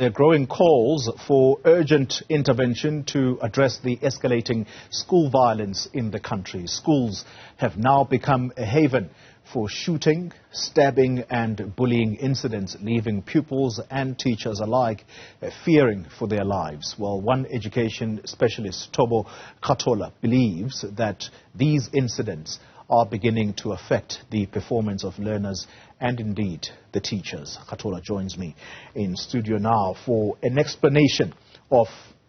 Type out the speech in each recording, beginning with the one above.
There are growing calls for urgent intervention to address the escalating school violence in the country. Schools have now become a haven for shooting, stabbing and bullying incidents, leaving pupils and teachers alike fearing for their lives. Well, one education specialist, Thobo Kathola, believes that these incidents are beginning to affect the performance of learners and indeed the teachers. Kathola joins me in studio now for an explanation of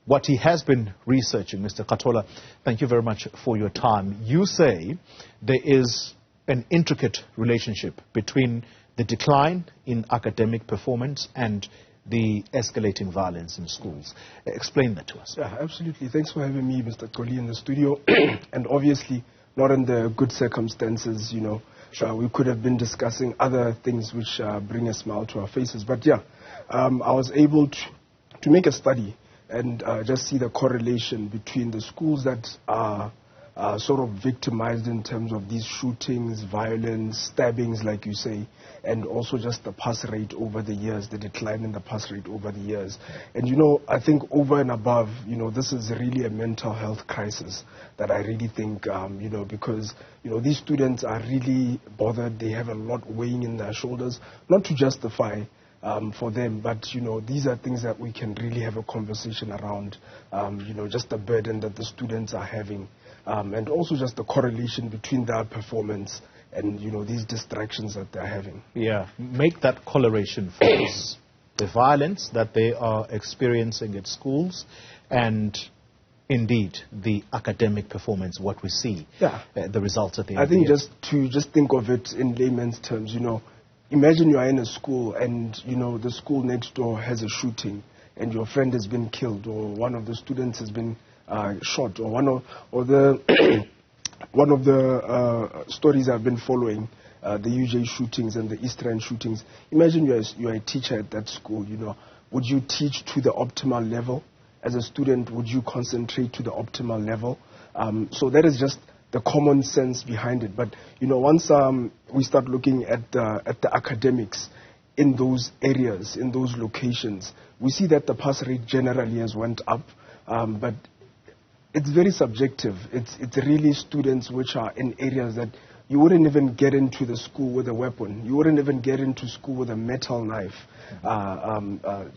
what he has been researching. Mr. Kathola, thank you very much for your time. You say there is an intricate relationship between the decline in academic performance and the escalating violence in schools. Explain that to us. Yeah, absolutely. Thanks for having me, Mr. Koli, in the studio. And obviously, not in the good circumstances, you know. Sure. We could have been discussing other things which bring a smile to our faces. But yeah, I was able to make a study and just see the correlation between the schools that are sort of victimized in terms of these shootings, violence, stabbings, like you say, and also just the pass rate over the years, the decline in the pass rate over the years. And, you know, I think over and above, you know, this is really a mental health crisis that I really think, you know, because, you know, these students are really bothered. They have a lot weighing in their shoulders, not to justify for them, but, you know, these are things that we can really have a conversation around, you know, just the burden that the students are having. And also just the correlation between their performance and, you know, these distractions that they're having. Yeah, make that correlation for us. The violence that they are experiencing at schools and indeed the academic performance, what we see, the results at the end. I think just think of it in layman's terms, you know, imagine you are in a school and, you know, the school next door has a shooting and your friend has been killed or one of the students has been shot, or one of the stories I've been following, the UJ shootings and the East Rand shootings. Imagine you're a teacher at that school. You know, would you teach to the optimal level? As a student, would you concentrate to the optimal level? So that is just the common sense behind it. But you know, once we start looking at the academics in those areas, in those locations, we see that the pass rate generally has went up, but it's very subjective. It's really students which are in areas that you wouldn't even get into the school with a weapon. You wouldn't even get into school with a metal knife,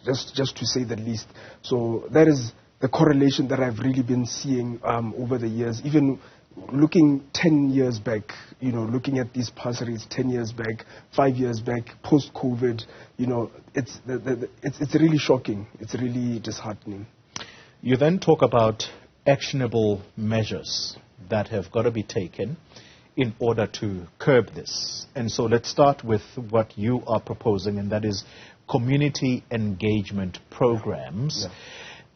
just to say the least. So that is the correlation that I've really been seeing over the years. Even looking 10 years back, you know, looking at these pass rates 10 years back, 5 years back, post-COVID, you know, it's really shocking. It's really disheartening. You then talk about actionable measures that have got to be taken in order to curb this. And so let's start with what you are proposing, and that is community engagement programs.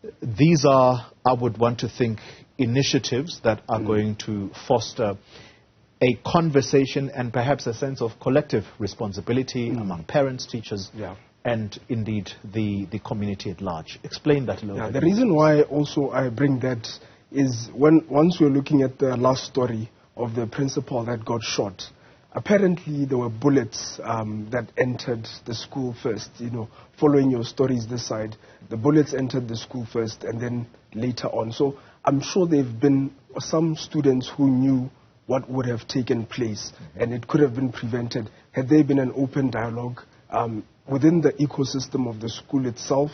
Yeah. These are, I would want to think, initiatives that are going to foster a conversation and perhaps a sense of collective responsibility among parents, teachers, and indeed the community at large. Explain that a little bit. The reason why also I bring that is once we're looking at the last story of the principal that got shot, apparently there were bullets that entered the school first. You know, following your stories this side, the bullets entered the school first and then later on. So I'm sure there have been some students who knew what would have taken place and it could have been prevented had there been an open dialogue within the ecosystem of the school itself,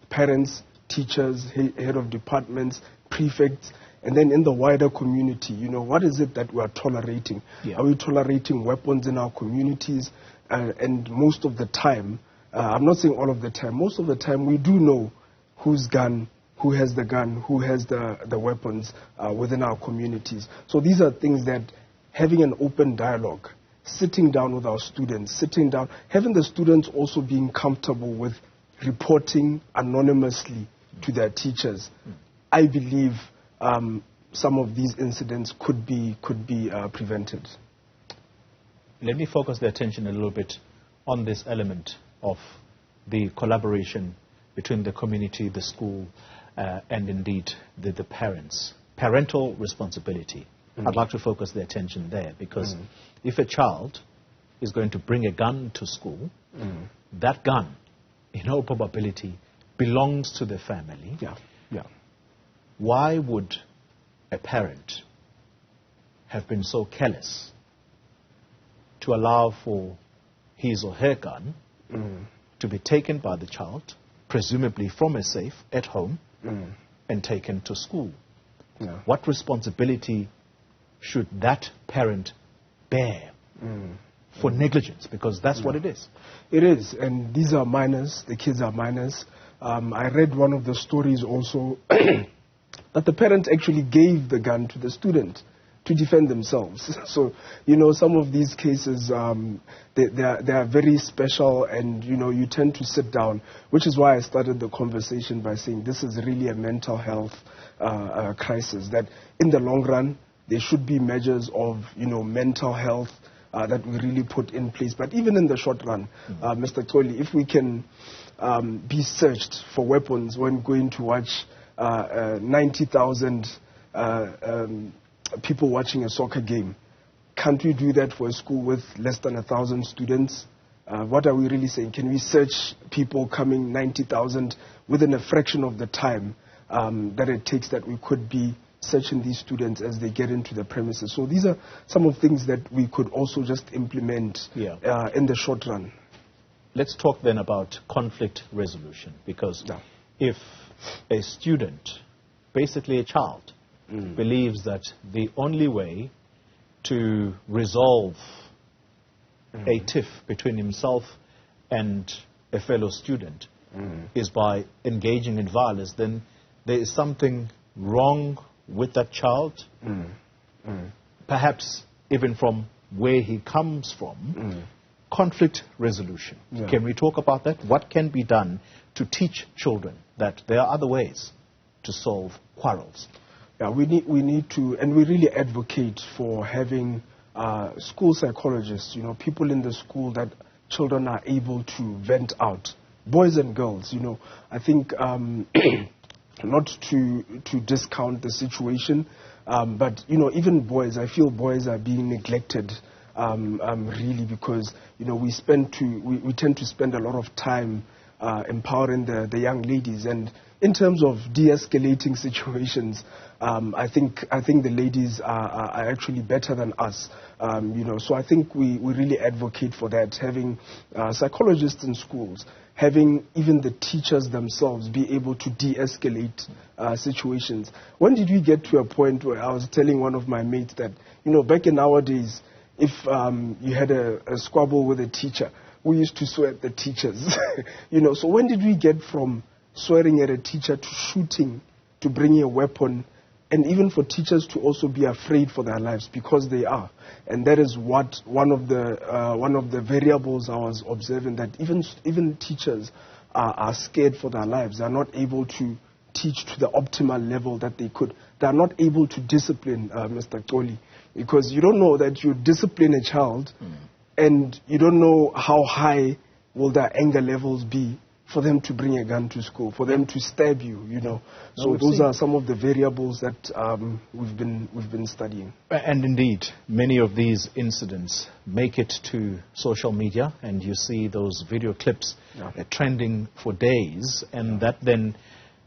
parents, teachers, head of departments, prefects, and then in the wider community. You know, what is it that we are tolerating? Are we tolerating weapons in our communities? And most of the time, I'm not saying all of the time, most of the time we do know who has the gun, who has the weapons within our communities. So these are things that having an open dialogue, sitting down with our students, having the students also being comfortable with reporting anonymously to their teachers. I believe some of these incidents could be prevented. Let me focus the attention a little bit on this element of the collaboration between the community, the school, and indeed the parents. Parental responsibility. I'd like to focus the attention there because if a child is going to bring a gun to school, that gun, in all probability, belongs to the family. Yeah, yeah. Why would a parent have been so careless to allow for his or her gun to be taken by the child, presumably from a safe at home, and taken to school? Yeah. What responsibility should that parent bear for negligence? Because that's what it is. It is, and these are minors, the kids are minors. I read one of the stories also that the parent actually gave the gun to the student to defend themselves. So, some of these cases, they are very special, and, you tend to sit down, which is why I started the conversation by saying this is really a mental health crisis, that in the long run, there should be measures of, mental health that we really put in place. But even in the short run, Mr. Toli, if we can be searched for weapons when going to watch 90,000 people watching a soccer game, can't we do that for a school with less than 1,000 students? What are we really saying? Can we search people coming 90,000 within a fraction of the time that it takes that we could be searching these students as they get into the premises? So these are some of the things that we could also just implement in the short run. Let's talk then about conflict resolution, because if a student, basically a child, believes that the only way to resolve a tiff between himself and a fellow student is by engaging in violence, then there is something wrong with that child, perhaps even from where he comes from. Conflict resolution. Can we talk about that? What can be done to teach children that there are other ways to solve quarrels? Yeah, we need to, and we really advocate for having school psychologists, people in the school that children are able to vent out, boys and girls. I think not to discount the situation, but even boys. I feel boys are being neglected really, because we tend to spend a lot of time empowering the young ladies, and in terms of de-escalating situations, I think the ladies are actually better than us. So I think we really advocate for that, having psychologists in schools, having even the teachers themselves be able to de-escalate situations. When did we get to a point where I was telling one of my mates that, back in our days, if you had a squabble with a teacher, we used to swear at the teachers. So when did we get from swearing at a teacher to shooting, to bringing a weapon, and even for teachers to also be afraid for their lives, because they are? And that is what one of the variables I was observing, that even teachers are scared for their lives. They are not able to teach to the optimal level that they could. They are not able to discipline, Mr. Toli, because you don't know that you discipline a child, and you don't know how high will their anger levels be for them to bring a gun to school, for them to stab you, So those are some of the variables that we've been studying. And indeed, many of these incidents make it to social media, and you see those video clips trending for days, and that then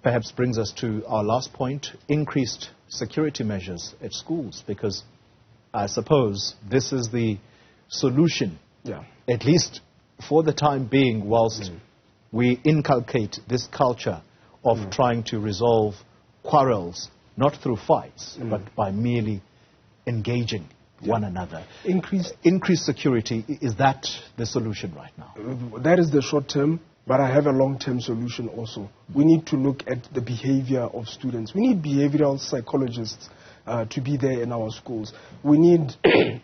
perhaps brings us to our last point: increased security measures at schools, because I suppose this is the solution, at least for the time being, whilst we inculcate this culture of trying to resolve quarrels, not through fights, but by merely engaging one another. Increased security, is that the solution right now? That is the short term, but I have a long-term solution also. We need to look at the behavior of students. We need behavioral psychologists to be there in our schools. We need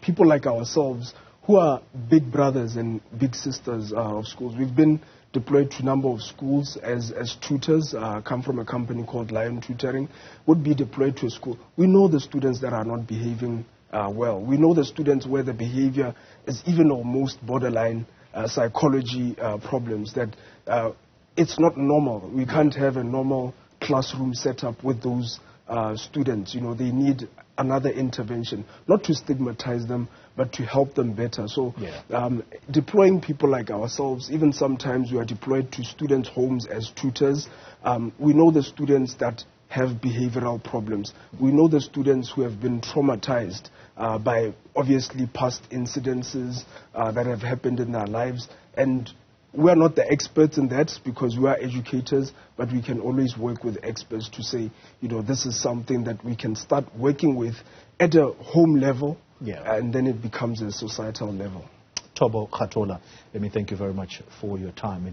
people like ourselves who are big brothers and big sisters of schools. We've been deployed to a number of schools as tutors, come from a company called Lion Tutoring, would be deployed to a school. We know the students that are not behaving well. We know the students where the behavior is even almost borderline psychology problems, that it's not normal. We can't have a normal classroom setup with those students. They need another intervention, not to stigmatize them, but to help them better. So deploying people like ourselves, even sometimes we are deployed to students' homes as tutors. We know the students that have behavioral problems. We know the students who have been traumatized by obviously past incidences that have happened in their lives. And we are not the experts in that because we are educators, but we can always work with experts to say, this is something that we can start working with at a home level, and then it becomes a societal level. Thobo Kathola, let me thank you very much for your time.